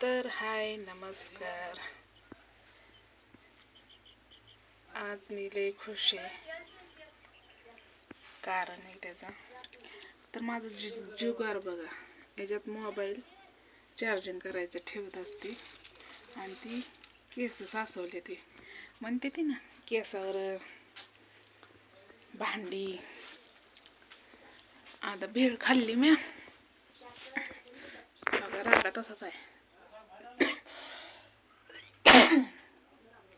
तर हाय नमस्कार. आज मी लय खुश आहे. कारण आहे त्याचा तर माझं जुगार बघा. याच्यात मोबाईल चार्जिंग करायचं ठेवत असते आणि ती केस साचवले ते म्हणते ती ना केसावर भांडी. आता भेळ खाल्ली मी बघा रागा तसाच आहे.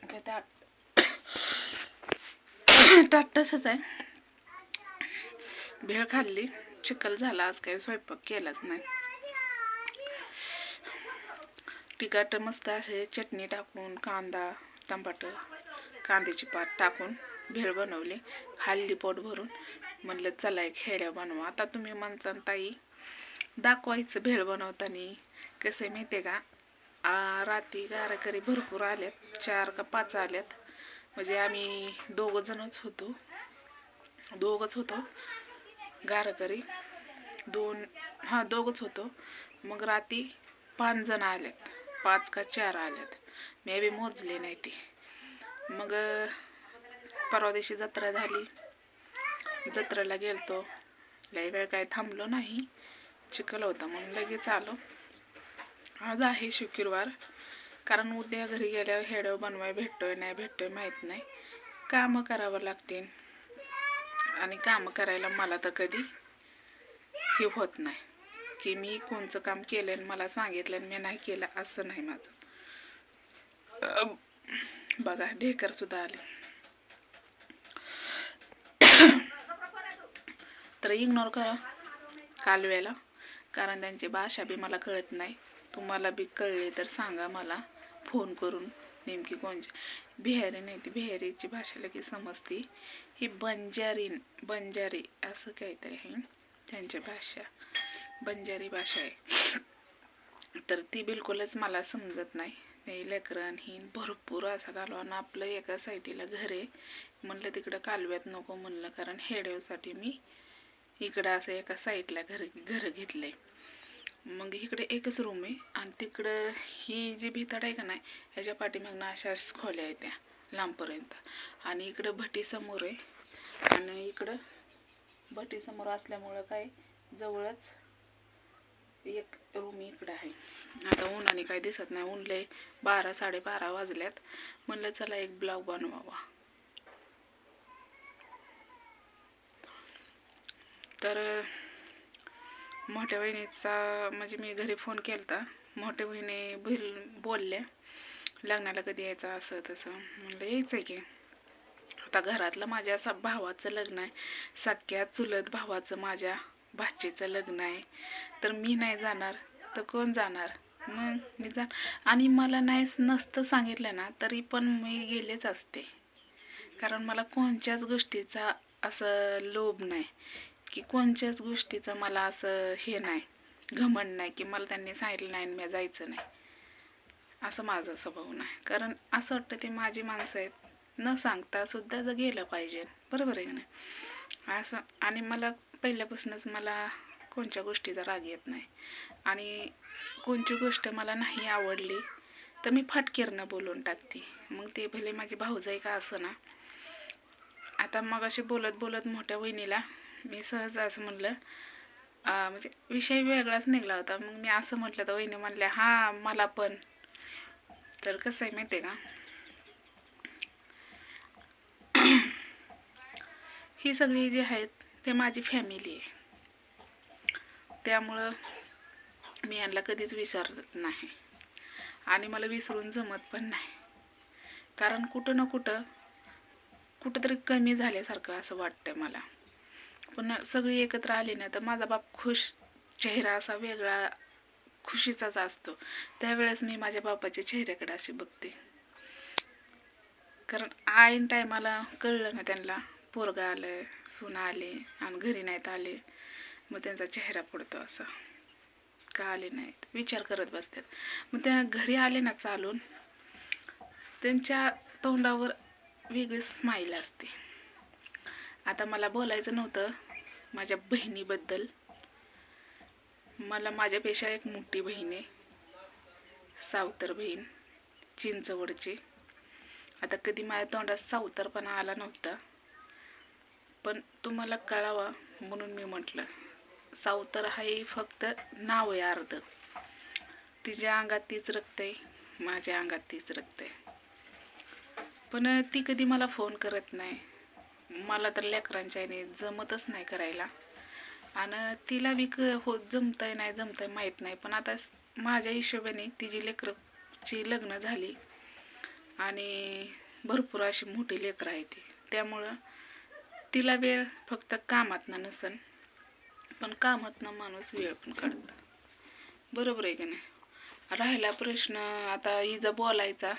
काय ताट तसंच आहे. भेळ खाल्ली, चिखल झाला. आज काही स्वयंपाक केलाच नाही. तिखट मस्त असे चटणी टाकून कांदा टमाटर कांद्याची पात टाकून भेळ बनवली, खाल्ली पोट भरून. म्हणलं चला एक खेड्या बनवा. आता तुम्ही म्हणसान ताई दाखवायचं भेळ बनवताना कसं माहिती का. रात्री गारकरी भरपूर आल्यात, 4 का 5 आल्यात. म्हणजे आम्ही दोघंच होतो गारकरी. दोघंच होतो. मग रात्री 5 जण आल्यात, 5 का 4 आल्यात. मी बी मोजले नाही ते. मग परवा दिवशी जत्रा झाली, जत्रेला गेलतो. लय वेळ काय थांबलो नाही, चिखल होता म्हणून लगेच आलो. आज आहे शुक्रवार. कारण उद्या घरी गेल्यावर हेडव बनवाय भेटतोय नाही भेटतोय माहीत नाही. कामं करावं लागतील आणि कामं करायला मला तर कधी हे होत नाही की मी कोणचं काम केलं आणि मला सांगितलं आणि मी नाही केलं, असं नाही माझं. बघा ढेकर सुद्धा आले. तर इग्नोर करा कालव्याला, कारण त्यांची भाषा बी मला कळत नाही. तुम्हाला बी कळले तर सांगा मला फोन करून नेमकी कोणची. बिहारी नाही, ती बिहारीची भाषा लगेच समजते. ही बंजारी असं काहीतरी आहे त्यांची भाषा, बंजारी भाषा आहे. तर ती बिलकुलच मला समजत नाही. ते लेकरं ही भरपूर असं घालवा. आपलं एका साईडला घर आहे म्हणलं, तिकडं कालव्यात नको म्हणलं, कारण हेडवसाठी मी इकडं असं एका साईडला घर घेतलंय. मग इकडे एकच रूम आहे आणि तिकडं ही जी भितड आहे का नाही, ह्याच्या पाठीमागनं अशाच खोल्या आहेत त्या लांबपर्यंत. आणि इकडं भटी समोर आहे आणि इकडं भटी समोर असल्यामुळं काय जवळच एक रूम इकडं आहे. आता उन्हाने काय दिसत नाही, ऊन लय 12-12:30 वाजल्यात. म्हणलं चला एक ब्लॉग बनवावा. तर मोठ्या बहिणीचा म्हणजे मी घरी फोन केलता. मोठ्या बहिणी बोलल्या लग्नाला कधी यायचं असं तसं. म्हणलं यायचं आहे की. आता घरातलं माझ्या भावाचं लग्न आहे, सख्या चुलत भावाचं माझ्या भाचीचं लग्न आहे. तर मी नाही जाणार तर कोण जाणार. मग मी आणि मला नसतं सांगितलं ना तरी पण मी गेलेच असते. कारण मला कोणत्याच गोष्टीचा असं लोभ नाही की कोणत्याच गोष्टीचं मला असं हे नाही, घमंड नाही की मला त्यांनी सांगितलं नाही मी जायचं नाही, असं माझा स्वभाव नाही. कारण असं वाटतं ते माझी माणसं आहेत, न सांगता सुद्धा जर गेलं पाहिजे, बरोबर आहे की नाही असं. आणि मला पहिल्यापासूनच मला कोणत्या गोष्टीचा राग येत नाही. आणि कोणची गोष्ट मला नाही आवडली तर मी फटकेरनं बोलून टाकते. मग ते भले माझी भाऊजाई का असं ना. आता मग अशी बोलत मोठ्या वहिनीला मी सहज असं म्हणलं, म्हणजे विषय वेगळाच निघाला होता. मग मी असं म्हटलं तर वहिनी म्हणल्या हां मला पण. तर कसं आहे माहिती आहे का, ही सगळी जी आहेत ते माझी फॅमिली आहे. त्यामुळं मी यांना कधीच विसरत नाही आणि मला विसरून जमत पण नाही. कारण कुठं ना कुठंतरी कमी झाल्यासारखं असं वाटतं मला. पण सगळी एकत्र आली ना तर माझा बाप खुश, चेहरा असा वेगळा खुशीचाच असतो. त्यावेळेस मी माझ्या बापाच्या चेहऱ्याकडे अशी बघते. कारण ऐन टायमाला कळलं ना त्यांना पोरगा आलं, सुना आले आणि घरी नाहीत आले, मग त्यांचा चेहरा पडतो असा का आले नाहीत विचार करत बसतात. मग त्या घरी आले ना चालून, त्यांच्या तोंडावर वेगळी स्माईल असते. आता मला बोलायचं नव्हतं माझ्या बहिणीबद्दल. मला माझ्यापेक्षा एक मोठी बहीण आहे, सावतर बहीण चिंचवडची. आता कधी माझ्या तोंडात सावतरपणा आला नव्हता, पण तुम्हाला कळावा म्हणून मी म्हटलं. सावतर हे फक्त नाव आहे अर्ध. तिच्या अंगात तीच रक्त आहे, माझ्या अंगात तीच रक्त आहे. पण ती कधी मला फोन करत नाही. मला तर लेकरांच्या याने जमतच नाही करायला, आणि तिला बी जमतंय नाही जमतंय माहीत नाही. पण आता माझ्या हिशोबाने तिची लेकरची लग्न झाली आणि भरपूर अशी मोठी लेकरं आहे ती, त्यामुळं तिला वेळ फक्त कामातनं नसन, पण कामातनं माणूस वेळ पण काढतं. बरोबर आहे की नाही. राहिला प्रश्न आता हिचा बोलायचा,